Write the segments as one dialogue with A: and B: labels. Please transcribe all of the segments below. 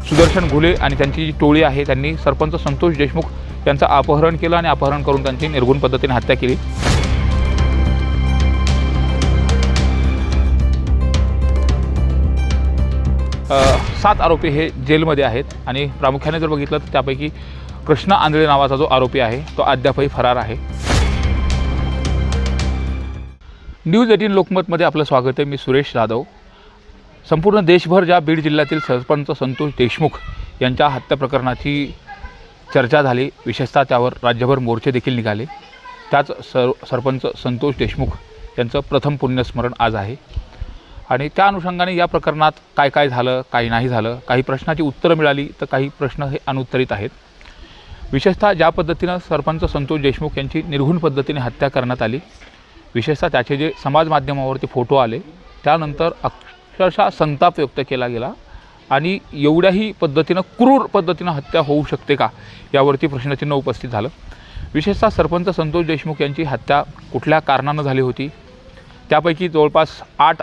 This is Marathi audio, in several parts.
A: सुदर्शन घुले आणि त्यांची जी टोळी आहे त्यांनी सरपंच संतोष देशमुख यांचं अपहरण केलं आणि अपहरण करून त्यांची निर्घृण पद्धतीने हत्या केली। 7 आरोपी हे जेलमध्ये आहेत आणि प्रामुख्याने जर बघितलं तर त्यापैकी कृष्णा आंधळे नावाचा जो आरोपी आहे तो अद्यापही फरार आहे। न्यूज 18 लोकमतमध्ये आपलं स्वागत आहे। मी सुरेश जाधव। संपूर्ण देशभर ज्या बीड जिल्ह्यातील सरपंच संतोष देशमुख यांच्या हत्या प्रकरणाची चर्चा झाली, विशेषतः त्यावर राज्यभर मोर्चे देखील निघाले। त्याच सरपंच संतोष देशमुख यांचं प्रथम पुण्यस्मरण आज आहे आणि त्या अनुषंगाने या प्रकरणात काय काय झालं, काय नाही झालं, काही प्रश्नाची उत्तरं मिळाली तर काही प्रश्न हे अनुत्तरित आहेत। विशेषतः ज्या पद्धतीनं सरपंच संतोष देशमुख यांची निर्घृण पद्धतीने हत्या करण्यात आली, विशेषतः त्याचे जे समाज माध्यमावरती फोटो आले त्यानंतर अक्षरशः संताप व्यक्त केला गेला आणि एवढ्याही पद्धतीनं क्रूर पद्धतीनं हत्या होऊ शकते का यावरती प्रश्नचिन्ह उपस्थित झालं। विशेषतः सरपंच संतोष देशमुख यांची हत्या कुठल्या कारणानं झाली होती, त्यापैकी जवळपास 7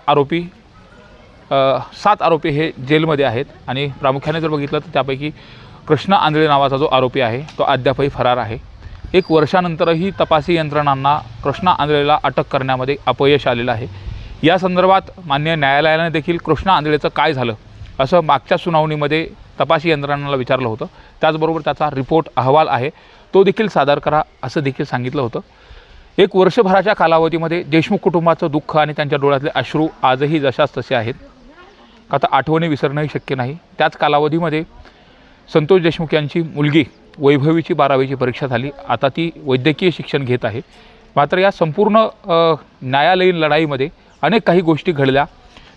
A: आरोपी हे जेलमध्ये आहेत आणि प्रामुख्याने जर बघितलं तर त्यापैकी कृष्णा आंधळे नावाचा जो आरोपी आहे तो अद्यापही फरार आहे। 1 वर्षानंतरही तपासी यंत्रणांना कृष्णा आंधळेला अटक करण्यामध्ये अपयश आलेलं आहे। या संदर्भात मान्य न्यायालयाने देखील कृष्णा आंधळेचं काय झालं असं मागच्या सुनावणीमध्ये तपासी यंत्रणांना विचारलं होतं। त्याचबरोबर त्याचा रिपोर्ट अहवाल आहे तो देखील सादर करा असं देखील सांगितलं होतं। 1 वर्षभराच्या कालावधीमध्ये देशमुख कुटुंबाचं दुःख आणि त्यांच्या डोळ्यातले अश्रू आजही जशाच तसे आहेत। आता आठवणी विसरणंही शक्य नाही। त्याच कालावधीमध्ये संतोष देशमुख यांची मुलगी वैभवीची 12वीची परीक्षा झाली, आता ती वैद्यकीय शिक्षण घेत आहे। मात्र या संपूर्ण न्यायालयीन लढाईमध्ये अनेक काही गोष्टी घडल्या।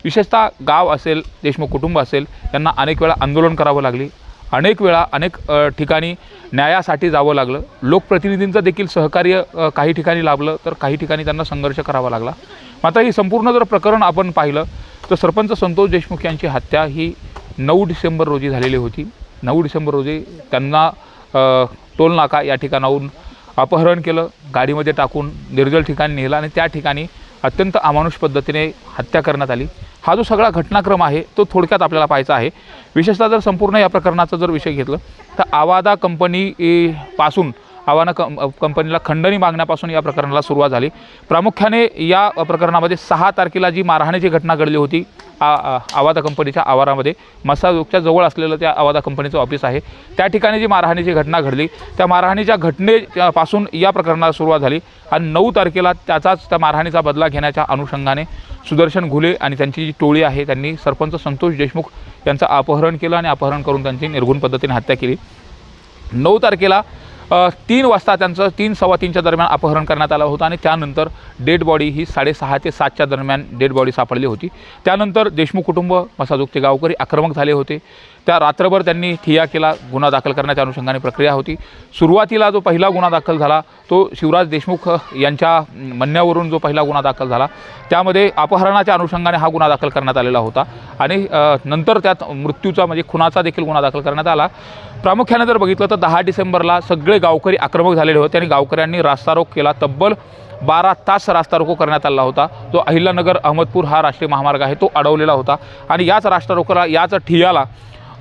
A: विशेषतः गाव असेल, देशमुख कुटुंब असेल, यांना अनेक वेळा आंदोलन करावं लागली, अनेक वेळा अनेक ठिकाणी न्यायासाठी जावं लागलं। लोकप्रतिनिधींचं देखील सहकार्य काही ठिकाणी लाभलं तर काही ठिकाणी त्यांना संघर्ष करावा लागला। मात्र ही संपूर्ण जर प्रकरण आपण पाहिलं तर सरपंच संतोष देशमुख यांची हत्या ही 9 डिसेंबर रोजी झालेली होती। 9 डिसेंबर रोजी त्यांना टोलनाका या ठिकाणाहून अपहरण केलं, गाडीमध्ये टाकून निर्जल ठिकाणी नेलं आणि त्या ठिकाणी अत्यंत अमानुष पद्धतीने हत्या करण्यात आली। हा जो सगळा घटनाक्रम आहे तो थोडक्यात आपल्याला पाहायचा आहे। विशेषतः जर संपूर्ण या प्रकरणाचा जर विषय घेतलं तर आवादा कंपनीपासून कंपनीला खंडणी मागण्यापासून या प्रकरणाला सुरुवात झाली। प्रामुख्याने या प्रकरणामध्ये 6 तारखेला जी मारहाणीची घटना घडली होती आवादा कंपनीच्या आवारामध्ये, मसाजोगच्या जवळ असलेलं त्या आवादा कंपनीचं ऑफिस आहे, त्या ठिकाणी जी मारहाणीची घटना घडली त्या मारहाणीच्या घटनेपासून या प्रकरणाला सुरुवात झाली आणि 9 तारखेला त्या मारहाणीचा बदला घेण्याच्या अनुषंगाने सुदर्शन घुले आणि त्यांची जी टोळी आहे त्यांनी सरपंच संतोष देशमुख यांचं अपहरण केलं आणि अपहरण करून त्यांची निर्घृण पद्धतीने हत्या केली। 9 तारखेला 3 वाजता त्यांचं 3 सव्वा 3च्या दरम्यान अपहरण करण्यात आलं होतं आणि त्यानंतर डेड बॉडी ही 6:30 ते 7च्या दरम्यान डेड बॉडी सापडली होती। त्यानंतर देशमुख कुटुंब, मसाजोगचे गावकरी आक्रमक झाले होते। त्या रात्रभर त्यांनी ठिय्या केला, गुन्हा दाखल करण्याच्या अनुषंगाने प्रक्रिया होती। सुरुवातीला जो पहिला गुन्हा दाखल झाला तो शिवराज देशमुख यांच्या म्हणण्यावरून जो पहिला गुन्हा दाखल झाला त्यामध्ये अपहरणाच्या अनुषंगाने हा गुन्हा दाखल करण्यात आलेला होता आणि नंतर त्यात मृत्यूचा म्हणजे खुनाचा देखील गुन्हा दाखल करण्यात आला। प्रामुख्याने जर बघितलं तर 10 डिसेंबरला सगळे गावकरी आक्रमक झालेले होते आणि गावकऱ्यांनी रास्तारोक केला। तब्बल 12 तास रास्तारोको करण्यात आला होता। तो अहिल्यानगर अहमदपूर हा राष्ट्रीय महामार्ग आहे तो अडवलेला होता आणि याच रास्तारोकोला, याच ठिय्याला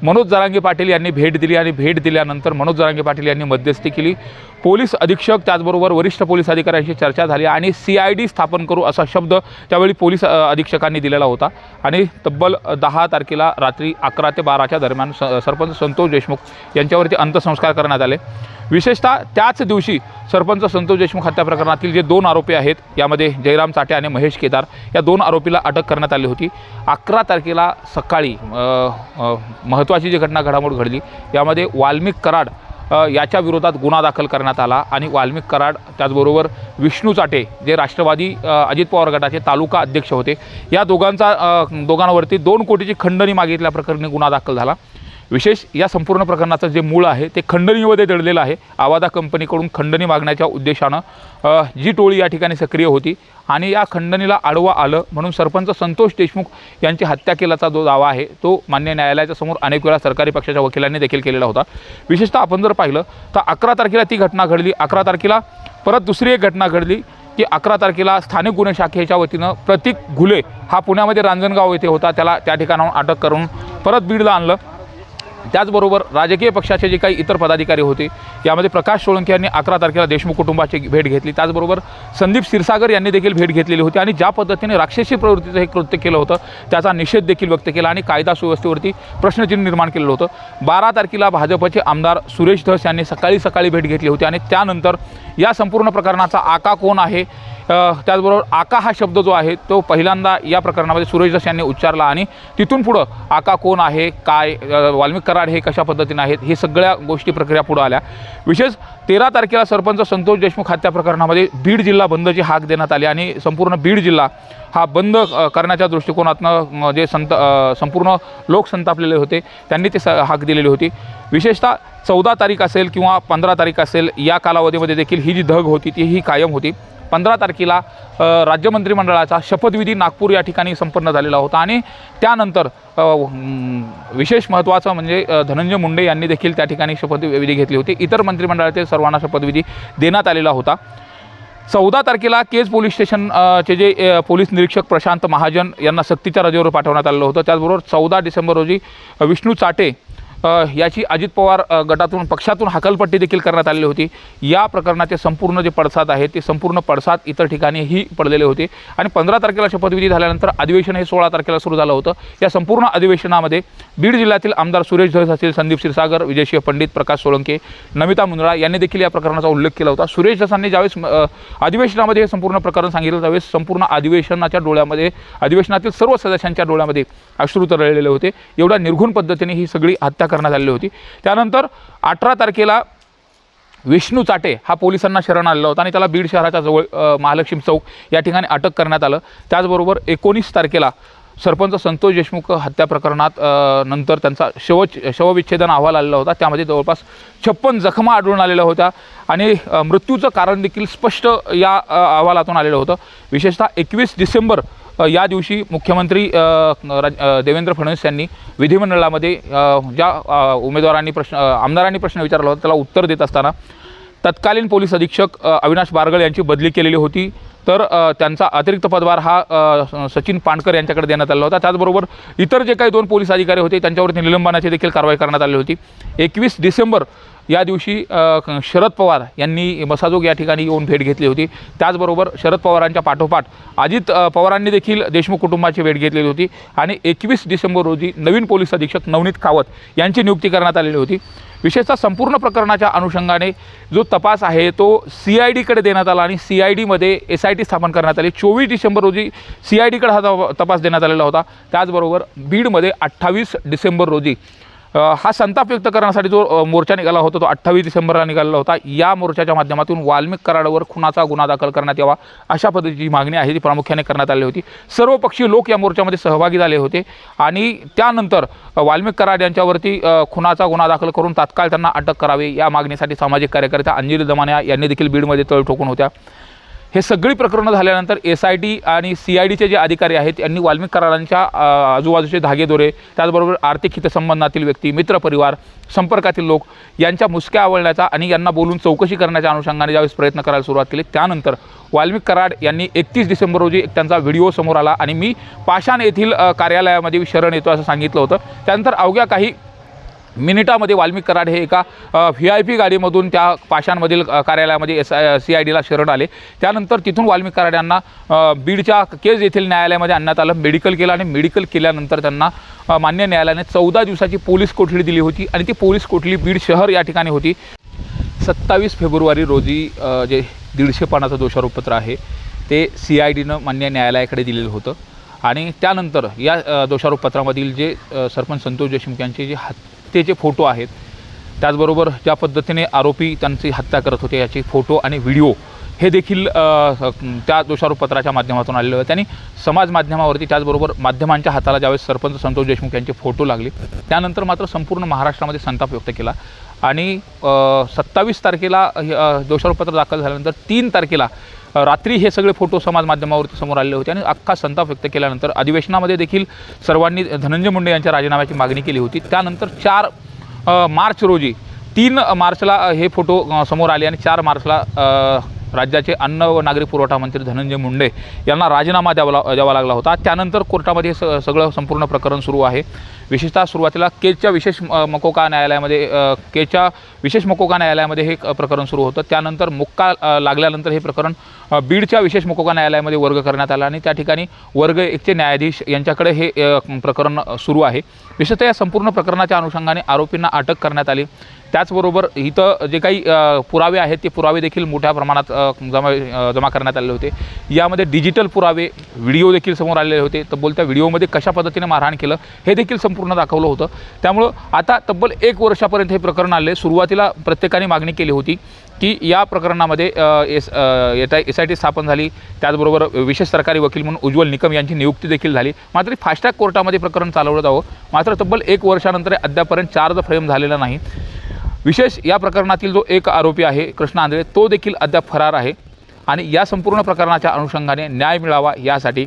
A: मनोज जरांगे पाटील यांनी भेट दिली आणि भेट दिल्यानंतर मनोज जरांगे पाटील यांनी मध्यस्थी केली। पोलीस अधीक्षक त्याचबरोबर वरिष्ठ पोलीस अधिकाऱ्यांशी चर्चा झाली आणि CID स्थापन करू असा शब्द त्यावेळी पोलीस अधीक्षकांनी दिलेला होता आणि तब्बल 10 तारखेला रात्री 11 ते 12च्या दरम्यान सरपंच संतोष देशमुख यांच्यावरती अंत्यसंस्कार करण्यात आले। विशेषतः त्याच दिवशी सरपंच संतोष देशमुख हत्या प्रकरणातील जे 2 आरोपी आहेत यामध्ये जयराम चाटे आणि महेश केदार या 2 आरोपीला अटक करण्यात आली होती। 11 तारखेला सकाळी महत्त्वाची जी घडामोड घडली यामध्ये वाल्मिक कराड याच्या विरोधात गुन्हा दाखल करण्यात आला आणि वाल्मिक कराड त्याचबरोबर विष्णू चाटे जे राष्ट्रवादी अजित पवार गटाचे तालुका अध्यक्ष होते या दोघांवरती 2 कोटीची खंडणी मागितल्याप्रकरणी गुन्हा दाखल झाला। विशेष या संपूर्ण प्रकरणाचं जे मूळ आहे ते खंडणीमध्ये दडलेलं आहे। आवादा कंपनीकडून खंडणी मागण्याच्या उद्देशानं जी टोळी या ठिकाणी सक्रिय होती आणि या खंडणीला आडवा आलं म्हणून सरपंच संतोष देशमुख यांची हत्या केल्याचा जो दावा आहे तो मान्य न्यायालयाच्या समोर अनेक वेळा सरकारी पक्षाच्या वकिलांनी देखील केलेला होता। विशेषतः आपण जर पाहिलं तर 11 तारखेला ती घटना घडली। 11 तारखेला परत दुसरी एक घटना घडली की 11 तारखेला स्थानिक गुन्हे शाखेच्या वतीनं प्रतीक घुले हा पुण्यामध्ये रांजणगाव येथे होता, त्याला त्या ठिकाणाहून अटक करून परत बीडला आणलं त्याचबरोबर राजकीय पक्षाचे जे काही इतर पदाधिकारी होते यामध्ये प्रकाश सोळंके यांनी 11 तारखेला देशमुख कुटुंबाची भेट घेतली। त्याचबरोबर संदीप क्षीरसागर यांनी देखील भेट घेतलेली होती आणि ज्या पद्धतीने राक्षसी प्रवृत्तीचं हे कृत्य केलं होतं त्याचा निषेध देखील व्यक्त केला आणि कायदा सुव्यवस्थेवरती प्रश्नचिन्ह निर्माण केलेलं होतं। 12 तारखेला भाजपचे आमदार सुरेश धस यांनी सकाळी भेट घेतली होती आणि त्यानंतर या संपूर्ण प्रकरणाचा आका कोण आहे, त्याचबरोबर आका हा शब्द जो आहे तो पहिल्यांदा या प्रकरणामध्ये सुरेश धस यांनी उच्चारला आणि तिथून पुढं आका कोण आहे, काय वाल्मिक कराड हे कशा पद्धतीने आहेत हे सगळ्या गोष्टी प्रक्रिया पुढे आल्या। विशेष 13 तारखेला सरपंच संतोष देशमुख हत्या प्रकरणामध्ये बीड जिल्हा बंदची हाक देण्यात आली आणि संपूर्ण बीड जिल्हा हा बंद करण्याच्या दृष्टिकोनातून जे संपूर्ण लोक संतापलेले होते त्यांनी ते हाक दिलेली होती। विशेषतः 14 तारीख असेल किंवा 15 तारीख असेल या कालावधीमध्ये देखील ही जी धग होती ती ही कायम होती। 15 तारखेला राज्य मंत्रिमंडळाचा शपथविधी नागपूर या ठिकाणी संपन्न झालेला होता आणि त्यानंतर विशेष महत्त्वाचं म्हणजे धनंजय मुंडे यांनी देखील त्या ठिकाणी शपथविधी घेतली होती। इतर मंत्रिमंडळातील सर्वांना शपथविधी देण्यात आलेला होता। 14 तारखेला केज पोलीस स्टेशन चे जे पोलीस निरीक्षक प्रशांत महाजन यांना सक्तीच्या रजेवर पाठवण्यात आलेलं होतं। त्याचबरोबर 14 डिसेंबर रोजी विष्णू चाटे याची अजित पवार गटातून पक्षातून हकलपट्टी देखील करण्यात आलेली होती। या प्रकरणाचे संपूर्ण जे पडसाद आहेत ते संपूर्ण पडसाद इतर ठिकाणीही पडलेले होते आणि 15 तारखेला शपथविधी झाल्यानंतर अधिवेशन हे 16 तारखेला सुरू झालं होतं। या संपूर्ण अधिवेशनामध्ये बीड जिल्ह्यातील आमदार सुरेश धस असतील, संदीप क्षीरसागर, विजयसिंह पंडित, प्रकाश सोळंके, नमिता मुंदडा यांनी देखील या प्रकरणाचा उल्लेख केला होता। सुरेश धसांनी ज्यावेळेस अधिवेशनामध्ये हे संपूर्ण प्रकरण सांगितलं त्यावेळेस संपूर्ण अधिवेशनाच्या डोळ्यामध्ये, अधिवेशनातील सर्व सदस्यांच्या डोळ्यामध्ये अश्रू तरळलेले होते। एवढ्या निर्घुण पद्धतीने ही सगळी हत्या करण्यात आलेली होती। त्यानंतर 18 तारखेला विष्णू चाटे हा पोलिसांना शरण आलेला होता आणि त्याला बीड शहराच्या जवळ महालक्ष्मी चौक या ठिकाणी अटक करण्यात आलं। त्याचबरोबर 19 तारखेला सरपंच संतोष देशमुख हत्या प्रकरणात नंतर त्यांचा शवविच्छेदन अहवाल आलेला होता। त्यामध्ये जवळपास 56 जखमा आढळून आलेल्या होत्या आणि मृत्यूचं कारण देखील स्पष्ट या अहवालातून आलेलं होतं। विशेषतः 21 डिसेंबर या दिवशी मुख्यमंत्री देवेंद्र फडणवीस यांनी विधिमंडळामध्ये ज्या उमेदवारांनी आमदारांनी प्रश्न विचारला होता त्याला उत्तर देत असताना तत्कालीन पोलीस अधीक्षक अविनाश बारगळ यांची बदली केलेली होती, तर त्यांचा अतिरिक्त पदभार हा सचिन पाणकर यांच्याकडे देण्यात आला होता। त्याचबरोबर इतर जे काही 2 पोलीस अधिकारी होते त्यांच्यावरती निलंबनाची देखील कारवाई करण्यात आली होती। 21 डिसेंबर या दिवशी शरद पवार यांनी मसाजोग या ठिकाणी येऊन भेट घेतली होती। त्याचबरोबर शरद पवारांच्या पाठोपाठ अजित पवारांनी देखील देशमुख कुटुंबाची भेट घेतलेली होती आणि 21 डिसेंबर रोजी नवीन पोलीस अधीक्षक नवनीत कावत यांची नियुक्ती करण्यात आलेली होती। विशेषतः संपूर्ण प्रकरणाच्या अनुषंगाने जो तपास आहे तो CIDकडे देण्यात आला आणि CIDमध्ये SIT स्थापन करण्यात आली। 24 डिसेंबर रोजी CIDकडे हा तपास देण्यात आलेला होता। त्याचबरोबर बीडमध्ये 28 डिसेंबर रोजी हा संताप व्यक्त करण्यासाठी जो मोर्चा निघाला होता तो 28 डिसेंबरला निघालेला होता। या मोर्चाच्या माध्यमातून वाल्मिक कराडवर खुनाचा गुन्हा दाखल करण्यात यावा अशा पद्धतीची मागणी आहे ती प्रामुख्याने करण्यात आली होती। सर्व पक्षीय लोक या मोर्चामध्ये सहभागी झाले होते आणि त्यानंतर वाल्मिक कराड यांच्यावरती खुनाचा गुन्हा दाखल करून तात्काळ त्यांना अटक करावी या मागणीसाठी सामाजिक कार्यकर्त्या अंजली दमानिया यांनी देखील बीडमध्ये तळ ठोकून होत्या। हे सगळी प्रकरणं झाल्यानंतर SIT आणि CIDचे जे अधिकारी आहेत यांनी वाल्मिक कराडांच्या आजूबाजूचे धागेदोरे, त्याचबरोबर आर्थिक हितसंबंधातील व्यक्ती, मित्रपरिवार, संपर्कातील लोक यांच्या मुसक्या आवळण्याचा आणि यांना बोलून चौकशी करण्याच्या अनुषंगाने ज्यावेळेस प्रयत्न करायला सुरुवात केली त्यानंतर वाल्मिक कराड यांनी 31 डिसेंबर रोजी त्यांचा व्हिडिओ समोर आला आणि मी पाषाण येथील कार्यालयामध्ये शरण येतो असं सांगितलं होतं। त्यानंतर अवघ्या काही मिनिटामध्ये वाल्मिक कराड हे एका VIP गाडीमधून त्या पाषाणमधील कार्यालयामध्ये CIDला शरण आले। त्यानंतर तिथून वाल्मिक कराड यांना बीडच्या केज येथील न्यायालयामध्ये आणण्यात आलं, मेडिकल केलं आणि मेडिकल केल्यानंतर त्यांना मान्य न्यायालयाने 14 दिवसाची पोलीस कोठडी दिली होती आणि ती पोलीस कोठडी बीड शहर या ठिकाणी होती। 27 फेब्रुवारी रोजी जे 150 पानाचं दोषारोपपत्र आहे ते CIDनं मान्य न्यायालयाकडे दिलेलं होतं आणि त्यानंतर या दोषारोपपत्रामधील जे सरपंच संतोष देशमुख यांचे जे हत्येचे फोटो आहेत, त्याचबरोबर ज्या पद्धतीने आरोपी त्यांची हत्या करत होते याचे फोटो आणि व्हिडिओ हे देखील त्या दोषारोपपत्राच्या माध्यमातून आलेलं होतं। त्यांनी समाज माध्यमावरती त्याचबरोबर माध्यमांच्या हाताला ज्यावेळेस सरपंच संतोष देशमुख यांचे फोटो लागले त्यानंतर मात्र संपूर्ण महाराष्ट्रामध्ये संताप व्यक्त केला आणि 27 तारखेला दोषारोपपत्र दाखल झाल्यानंतर 3 तारखेला रात्री हे सगळे फोटो समाज माध्यमावरती समोर आलेले होते आणि अख्खा संताप व्यक्त केल्यानंतर अधिवेशनामध्ये देखील सर्वांनी धनंजय मुंडे यांच्या राजीनाम्याची मागणी केली होती। त्यानंतर 4 मार्च रोजी 3 मार्चला हे फोटो समोर आले आणि 4 मार्चला राज्याचे अन्न व नागरी पुरवठा मंत्री धनंजय मुंडे यांना राजीनामा द्यावा लागला होता। त्यानंतर कोर्टामध्ये सगळं संपूर्ण प्रकरण सुरू आहे। विशेषतः सुरुवातीला केजच्या विशेष मकोका न्यायालयामध्ये हे प्रकरण सुरू होतं। त्यानंतर मुक्का लागल्यानंतर हे प्रकरण बीडच्या विशेष मकोका न्यायालयामध्ये वर्ग करण्यात आला आणि त्या ठिकाणी वर्ग 1चे न्यायाधीश यांच्याकडे हे प्रकरण सुरू आहे। विशेषतः या संपूर्ण प्रकरणाच्या अनुषंगाने आरोपींना अटक करण्यात आली। त्याचबरोबर इथं जे काही पुरावे आहेत ते पुरावे देखील मोठ्या प्रमाणात जमा करण्यात आलेले होते। यामध्ये डिजिटल पुरावे, व्हिडिओ देखील समोर आलेले होते। तब्बल त्या व्हिडिओमध्ये कशा पद्धतीने मारहाण केलं हे देखील संपूर्ण दाखवलं होतं। त्यामुळं आता तब्बल 1 वर्षापर्यंत हे प्रकरण आले। सुरुवातीला प्रत्येकाने मागणी केली होती की या प्रकरणामध्ये SIT स्थापन झाली। त्याचबरोबर विशेष सरकारी वकील म्हणून उज्ज्वल निकम यांची नियुक्ती देखील झाली। मात्र फास्ट ट्रॅक कोर्टामध्ये प्रकरण चालवलं जावं, मात्र तब्बल 1 वर्षानंतर अद्यापर्यंत चार्ज फ्रेम झालेला नाही। विशेष या प्रकरणातील जो एक आरोपी आहे कृष्णा आंधळे तो देखील अद्याप फरार आहे आणि या संपूर्ण प्रकरणाच्या अनुषंगाने न्याय मिळावा यासाठी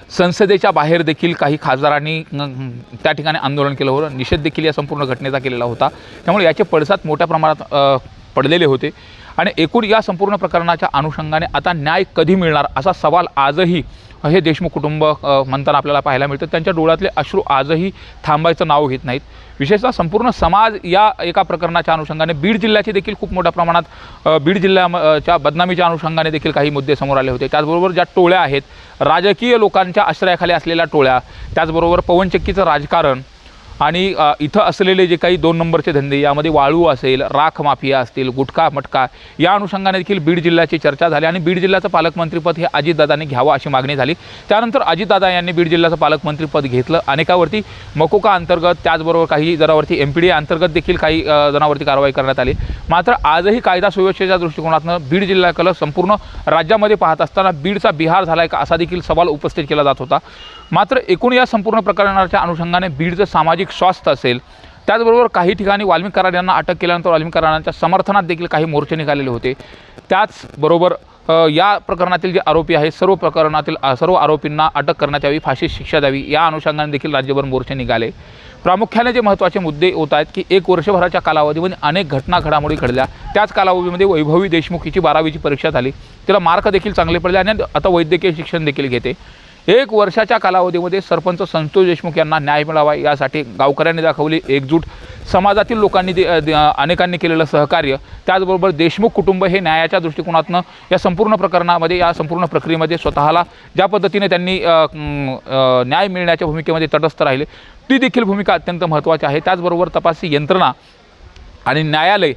A: संसदेच्या बाहेर देखील काही खासदारांनी त्या ठिकाणी आंदोलन केलं होतं। निषेध देखील या संपूर्ण घटनेचा केलेला होता। त्यामुळे याचे पडसाद मोठ्या प्रमाणात पडलेले होते आणि एकूण या संपूर्ण प्रकरणाच्या अनुषंगाने आता न्याय कधी मिळणार असा सवाल आजही हे देशमुख कुटुंब म्हणताना आपल्याला पाहायला मिळतं। त्यांच्या डोळ्यातले अश्रू आजही थांबायचं नाव घेत नाहीत। विशेषतः संपूर्ण समाज या एका प्रकरणाच्या अनुषंगाने बीड जिल्ह्याची देखील खूप मोठ्या प्रमाणात बीड जिल्ह्याच्या बदनामीच्या अनुषंगाने देखील काही मुद्दे समोर आले होते। त्याचबरोबर ज्या टोळ्या आहेत, राजकीय लोकांच्या आश्रयाखाली असलेल्या टोळ्या, त्याचबरोबर पवनचक्कीचं राजकारण आणि इथं असलेले जे काही 2 नंबरचे धंदे, यामध्ये वाळू असेल, राख माफिया असतील, गुटखा मटका, या अनुषंगाने देखील बीड जिल्ह्याची चर्चा झाली आणि बीड जिल्ह्याचं पालकमंत्रीपद हे अजितदादांनी घ्यावं अशी मागणी झाली। त्यानंतर अजितदादा यांनी बीड जिल्ह्याचं पालकमंत्रीपद घेतलं। अनेकावरती मकोका अंतर्गत, त्याचबरोबर काही जणांवरती MPDA अंतर्गत देखील काही जणांवरती कारवाई करण्यात आली। मात्र आजही कायदा सुव्यवस्थेच्या दृष्टिकोनातून बीड जिल्ह्याकडे संपूर्ण राज्यामध्ये पाहत असताना बीडचा बिहार झाला आहे का असा देखील सवाल उपस्थित केला जात होता। मात्र एकूण या संपूर्ण प्रकरणाच्या अनुषंगाने बीडचं सामाजिक स्वास्थ्य असेल, त्याचबरोबर काही ठिकाणी वाल्मिक कराड यांना अटक केल्यानंतर वाल्मिक कराडांच्या समर्थनात देखील काही मोर्चे निघालेले होते। त्याचबरोबर या प्रकरणातील जे आरोपी आहेत सर्व आरोपींना अटक करण्यात यावी, फाशी शिक्षा द्यावी या अनुषंगाने देखील राज्यभर मोर्चे निघाले। प्रामुख्याने जे महत्त्वाचे मुद्दे होत आहेत की 1 वर्षभराच्या कालावधीमध्ये अनेक घडामोडी घडल्या। त्याच कालावधीमध्ये वैभवी देशमुख हिची 12वीची परीक्षा झाली, तिला मार्क देखील चांगले पडले आणि आता वैद्यकीय शिक्षण देखील घेते। 1 वर्षाच्या कालावधीमध्ये सरपंच संतोष देशमुख यांना न्याय मिळावा यासाठी गावकऱ्यांनी दाखवली एकजूट, समाजातील लोकांनी अनेकांनी केलेलं सहकार्य, त्याचबरोबर देशमुख कुटुंब हे न्यायाच्या दृष्टिकोनातून या संपूर्ण प्रकरणामध्ये, या संपूर्ण प्रक्रियेमध्ये स्वतःला ज्या पद्धतीने त्यांनी न्याय मिळण्याच्या भूमिकेमध्ये तटस्थ राहिले ती देखील भूमिका अत्यंत महत्त्वाची आहे। त्याचबरोबर तपासी यंत्रणा आणि न्यायालय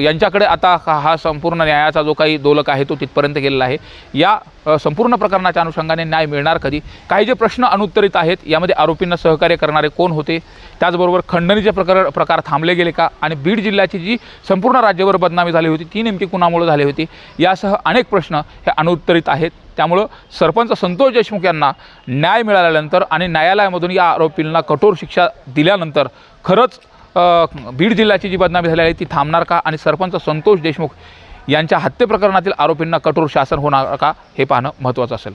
A: यांच्याकडे आता हा संपूर्ण न्यायाचा जो काही दोलक आहे तो तिथपर्यंत गेलेला आहे। या संपूर्ण प्रकरणाच्या अनुषंगाने न्याय मिळणार कधी? काही जे प्रश्न अनुत्तरित आहेत यामध्ये आरोपींना सहकार्य करणारे कोण होते, त्याचबरोबर खंडणीचे प्रकार थांबले गेले का, आणि बीड जिल्ह्याची जी संपूर्ण राज्यभर बदनामी झाली होती ती नेमकी कुणामुळे झाली होती, यासह अनेक प्रश्न हे अनुत्तरित आहेत। त्यामुळं सरपंच संतोष देशमुख यांना न्याय मिळाल्यानंतर आणि न्यायालयामधून या आरोपींना कठोर शिक्षा दिल्यानंतर खरंच बीड जिल्ह्याची जी बदनामी झाली आहे ती थांबणार का आणि सरपंच संतोष देशमुख यांच्या हत्ये प्रकरणातील आरोपींना कठोर शासन होणार का हे पाहणं महत्त्वाचं असेल।